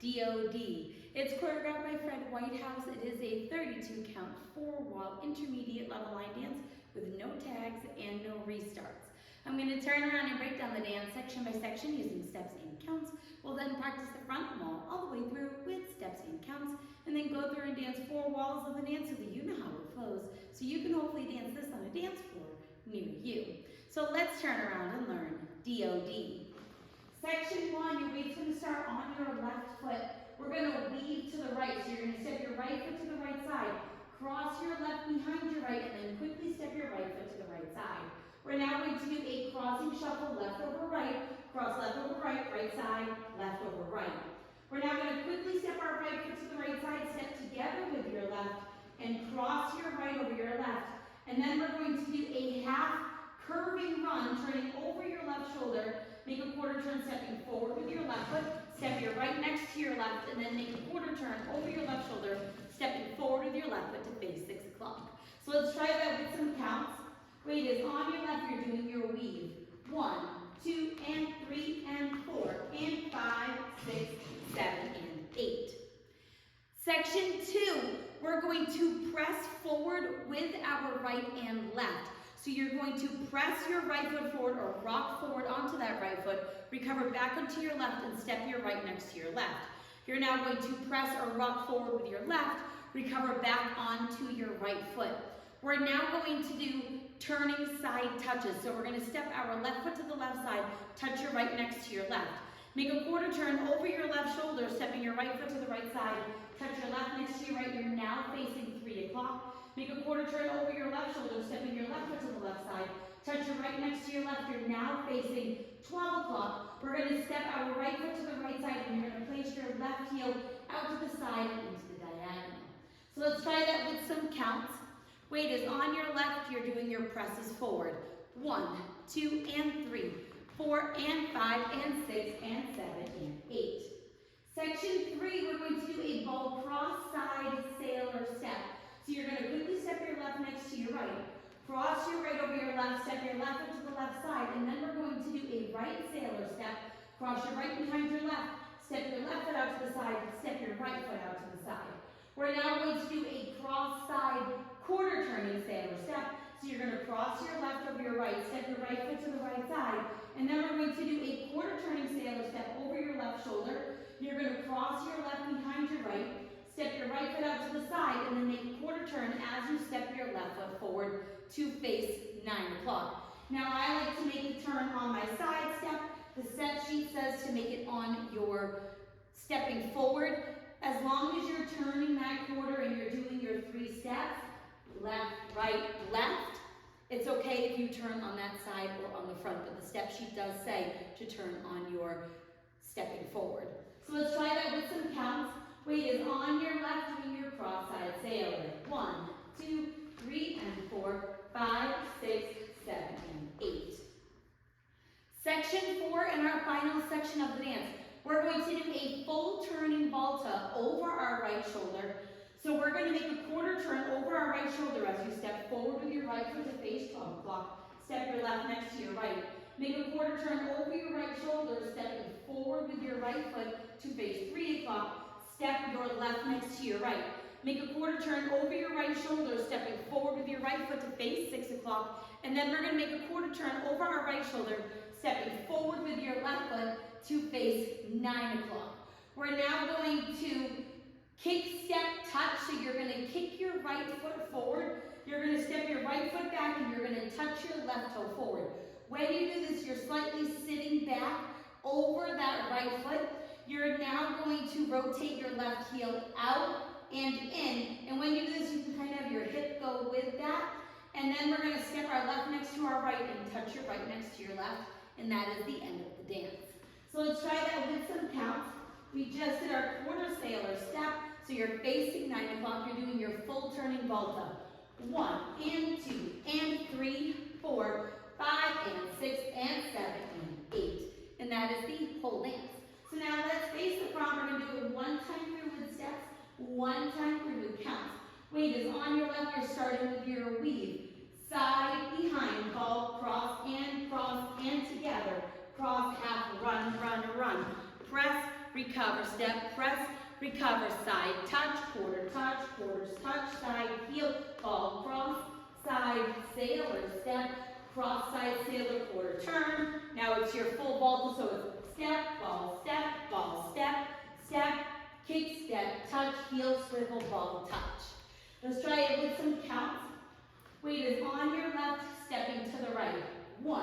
D.O.D. It's choreographed by Fred Whitehouse. It is a 32 count, 4-wall, intermediate level line dance with no tags and no restarts. I'm going to turn around and break down the dance section by section using steps and counts. We'll then practice the front wall all the way through with steps and counts, and then go through and dance 4 walls of the dance so that you know how it flows, so you can hopefully dance this on a dance floor near you. So let's turn around and learn D.O.D. Section 1, your weight's going to start on your left foot. We're going to weave to the right, so you're going to step your right foot to the right side, cross your left behind your right, and then quickly step your right foot to the right side. We're now going to do a crossing shuffle, left over right, cross left over right, right side, left over right. We're now going to quickly step our right foot to the right side, step together with your left, and cross your right over your left. And then we're going to do a half curving run, turning over your left shoulder, make a quarter turn, stepping forward with your left foot, step your right next to your left, and then make a quarter turn over your left shoulder, stepping forward with your left foot to face 6 o'clock. So let's try that with some counts. Weight is on your left, you're doing your weave. 1, 2, and 3, and 4, and 5, 6, 7, and 8. Section 2, we're going to press forward with our right and left. So you're going to press your right foot forward or rock forward onto that right foot, recover back onto your left, and step your right next to your left. You're now going to press or rock forward with your left, recover back onto your right foot. We're now going to do turning side touches. So we're going to step our left foot to the left side, touch your right next to your left. Make a quarter turn over your left shoulder, stepping your right foot to the right side, touch your left next to your right. You're now facing 3 o'clock. Make a quarter turn over your left shoulder, stepping your left foot to the left side, touch your right next to your left. You're now facing 12 o'clock. We're going to step our right foot to the right side, and you're going to place your left heel out to the side and into the diagonal. So let's try that with some counts. Weight is on your left, you're doing your presses forward. 1, 2, and 3, 4, and 5, and 6, and 7, and 8. Section 3, we're going to do a ball cross-side sailor step. So you're going to quickly step your left next to your right, cross your right over your left, step your left foot to the left side, and then we're going to do a right sailor step, cross your right behind your left, step your left foot out to the side, step your right foot out to the side. We're now going to do a cross-side quarter turning sailor step. So you're going to cross your left over your right, step your right foot to the right side, and then we're going to do a quarter turning sailor step over your left shoulder. You're going to cross your left behind your right, step your right foot out to the side, and then make a quarter turn as you step your left foot forward to face 9 o'clock. Now I like to make the turn on my side step. The step sheet says to make it on your stepping forward. As long as you're turning that quarter and you're doing your 3 steps, left, right, left, it's okay if you turn on that side or on the front, but the step sheet does say to turn on your stepping forward. So let's try that with some counts. Weight is on your left, doing your cross-side sailor. 1, 2, 3, and 4, 5, 6, 7, and 8. Section 4 and our final section of the dance. We're going to do a full turning volta over our right shoulder. So we're going to make a quarter turn over our right shoulder as you step forward with your right foot to face 12 o'clock. Step your left next to your right. Make a quarter turn over your right shoulder, stepping forward with your right foot to face 3 o'clock. Step your left next to your right. Make a quarter turn over your right shoulder, stepping forward with your right foot to face 6 o'clock. And then we're going to make a quarter turn over our right shoulder, stepping forward with your left foot to face 9 o'clock. We're now going to kick, step, touch. So you're going to kick your right foot forward. You're going to step your right foot back, and you're going to touch your left toe forward. When you do this, you're slightly sitting back over that right foot. You're now going to rotate your left heel out and in. And when you do this, you can kind of have your hip go with that. And then we're going to step our left next to our right and touch your right next to your left. And that is the end of the dance. So let's try that with some counts. We just did our quarter sailor step. So you're facing 9 o'clock. You're doing your full turning volta. 1, and 2, and 3, 4, 5, and 6, and 7, and 8. And that is the whole dance. So now let's face the front. We're going to do it 1 time through with steps, 1 time through with counts. Weight is on your left. You're starting with your weave. Side, behind, ball, cross, and together. Cross, half, run, run, run. Press, recover, step, press, recover, side, touch, quarters, touch, side, heel, ball, cross, side, sailor, step, cross, side, sailor, quarter, turn. Now it's your full vault, so it's step, ball, step, step, kick, step, touch, heel, swivel, ball, touch. Let's try it with some counts. Weight is on your left, stepping to the right. 1,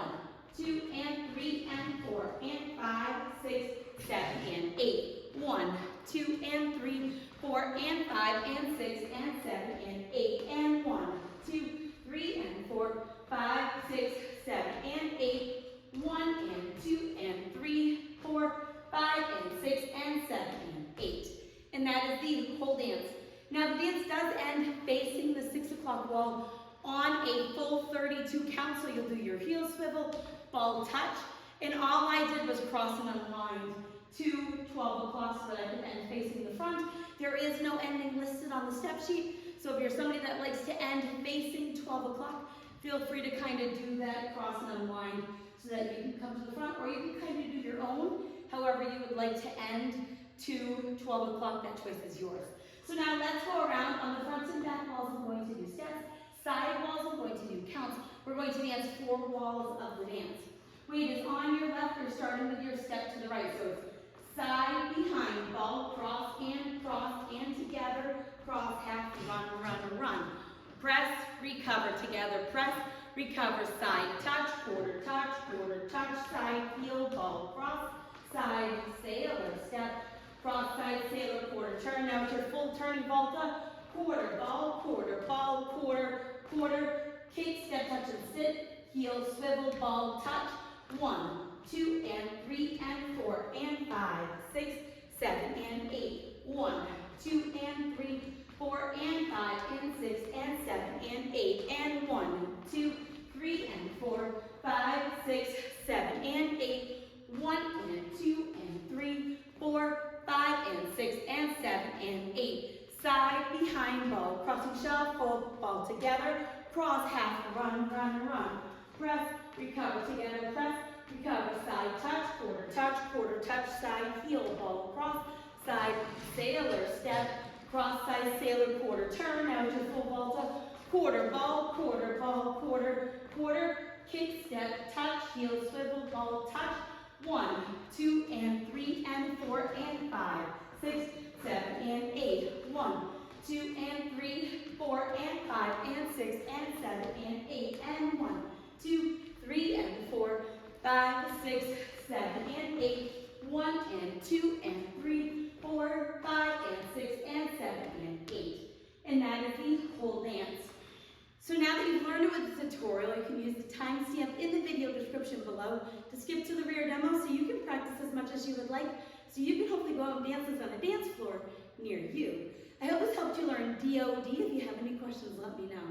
2, and 3, and 4, and 5, 6, 7, and 8. 1, 2, and 3, 4, and 5, and 6, and 7, and 8. And 1, 2, 3, and 4, 5, 6, 7, and 8. 1, and 2, and 3, 4, 5, and 6, and 7, and 8. And that is the whole dance. Now the dance does end facing the 6 o'clock wall on a full 32 count, so you'll do your heel swivel, ball touch, and all I did was cross and unwind to 12 o'clock so that I could end facing the front. There is no ending listed on the step sheet, so if you're somebody that likes to end facing 12 o'clock, feel free to kind of do that cross and unwind so that you can come to the front, or you can kind of do your own, however you would like to end to 12 o'clock, that choice is yours. So now let's go around. On the front and back walls, I'm going to do steps. Side walls, I'm going to do counts. We're going to dance 4 walls of the dance. Weight is on your left. You're starting with your step to the right. So it's side, behind, ball, cross, and together, cross, half, run. Press, recover, together, press, recover, side, touch, quarter, touch, side, heel, ball, cross, side, sailor, step, cross, side, sailor, quarter, turn. Now it's your full turning volta, quarter, kick, step, touch, and sit, heel, swivel, ball, touch. 1, 2, and 3, and 4, and 5, 6, 7, and 8. 1, 2, and 3, 4, and 5, and 6, and 7, and 8. And 1, 2, 3, and 4, 5, 6, 7, and 8. 1, and 2, and 3, 4, 5, and 6, and 7, and 8. Side, behind, ball, crossing, shuffle, ball together, cross, half, run. Press, recover, together, press, recover, side, quarter, touch, side, heel, ball, cross, side, sailor, step, cross, side, sailor, quarter, turn. Now it's your full volta, quarter, kick, step, touch, heel, swivel, ball, touch. 1, 2, and 3, and 4, and 5, 6, 7, and 8. 1, 2, and 3, 4, and 5, and 6, and 7, and 8. And 1, 2, 3, and 4, 5, 6, 7, and 8. 1, and 2, and 3, 4, 5, and 6, and 7, and 8. And that is the whole dance. So now that you've learned it with the tutorial, you can use the timestamp in the video description below to skip to the rear demo so you can practice as much as you would like, so you can hopefully go out and dance this on a dance floor near you. I hope this helped you learn D.O.D. If you have any questions, let me know.